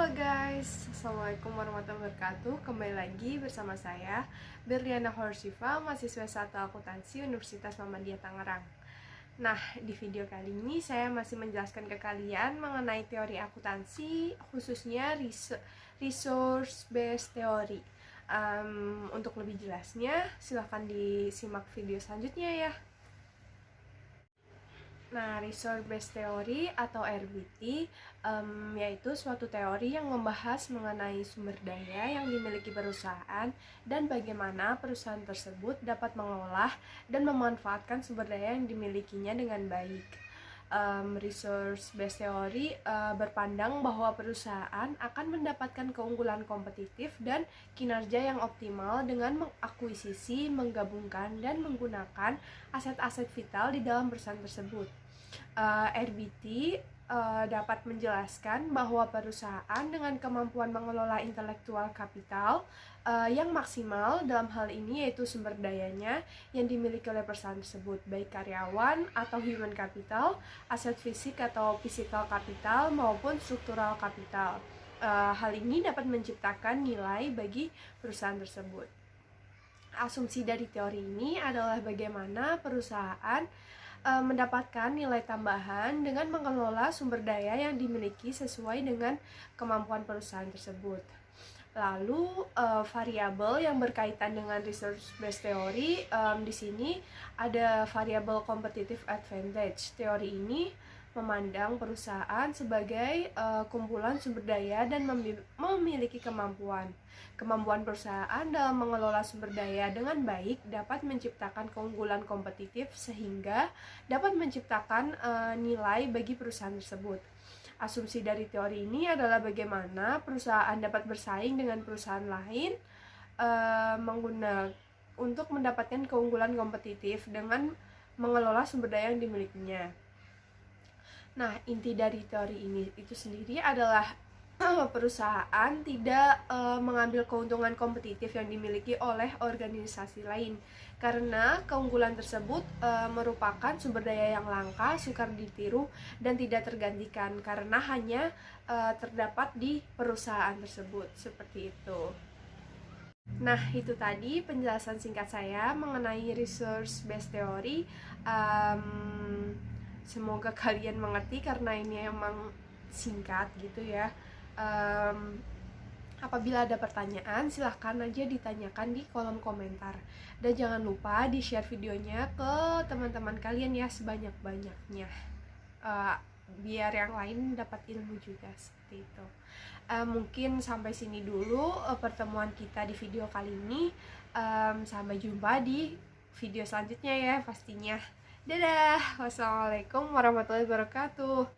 Halo guys, Assalamualaikum warahmatullahi wabarakatuh. Kembali lagi bersama saya Berliana Horsifa, mahasiswa S1 Akuntansi Universitas Muhammadiyah Tangerang. Nah, di video kali ini saya masih menjelaskan ke kalian mengenai teori akuntansi, khususnya resource based theory. Untuk lebih jelasnya, silahkan disimak video selanjutnya ya. Nah, Resource Based Theory atau RBT yaitu suatu teori yang membahas mengenai sumber daya yang dimiliki perusahaan dan bagaimana perusahaan tersebut dapat mengolah dan memanfaatkan sumber daya yang dimilikinya dengan baik. Resource Based Theory berpandang bahwa perusahaan akan mendapatkan keunggulan kompetitif dan kinerja yang optimal dengan mengakuisisi, menggabungkan, dan menggunakan aset-aset vital di dalam perusahaan tersebut. RBT dapat menjelaskan bahwa perusahaan dengan kemampuan mengelola intelektual kapital yang maksimal dalam hal ini yaitu sumber dayanya yang dimiliki oleh perusahaan tersebut, baik karyawan atau human capital, aset fisik atau physical capital maupun struktural capital. Hal ini dapat menciptakan nilai bagi perusahaan tersebut. Asumsi dari teori ini adalah bagaimana perusahaan mendapatkan nilai tambahan dengan mengelola sumber daya yang dimiliki sesuai dengan kemampuan perusahaan tersebut. Lalu variabel yang berkaitan dengan resource based theory, di sini ada variabel competitive advantage. Teori ini memandang perusahaan sebagai kumpulan sumber daya dan memiliki kemampuan. Kemampuan perusahaan dalam mengelola sumber daya dengan baik dapat menciptakan keunggulan kompetitif sehingga dapat menciptakan nilai bagi perusahaan tersebut. Asumsi dari teori ini adalah bagaimana perusahaan dapat bersaing dengan perusahaan lain untuk mendapatkan keunggulan kompetitif dengan mengelola sumber daya yang dimilikinya. Nah, inti dari teori ini itu sendiri adalah perusahaan tidak mengambil keuntungan kompetitif yang dimiliki oleh organisasi lain karena keunggulan tersebut merupakan sumber daya yang langka, sukar ditiru, dan tidak tergantikan karena hanya terdapat di perusahaan tersebut, seperti itu. Nah, itu tadi penjelasan singkat saya mengenai resource based theory. Semoga kalian mengerti karena ini emang singkat gitu ya. Apabila ada pertanyaan, silahkan aja ditanyakan di kolom komentar. Dan jangan lupa di-share videonya ke teman-teman kalian ya sebanyak-banyaknya, biar yang lain dapat ilmu juga, seperti itu. Mungkin sampai sini dulu pertemuan kita di video kali ini. Sampai jumpa di video selanjutnya ya pastinya. Dadah, wassalamualaikum warahmatullahi wabarakatuh.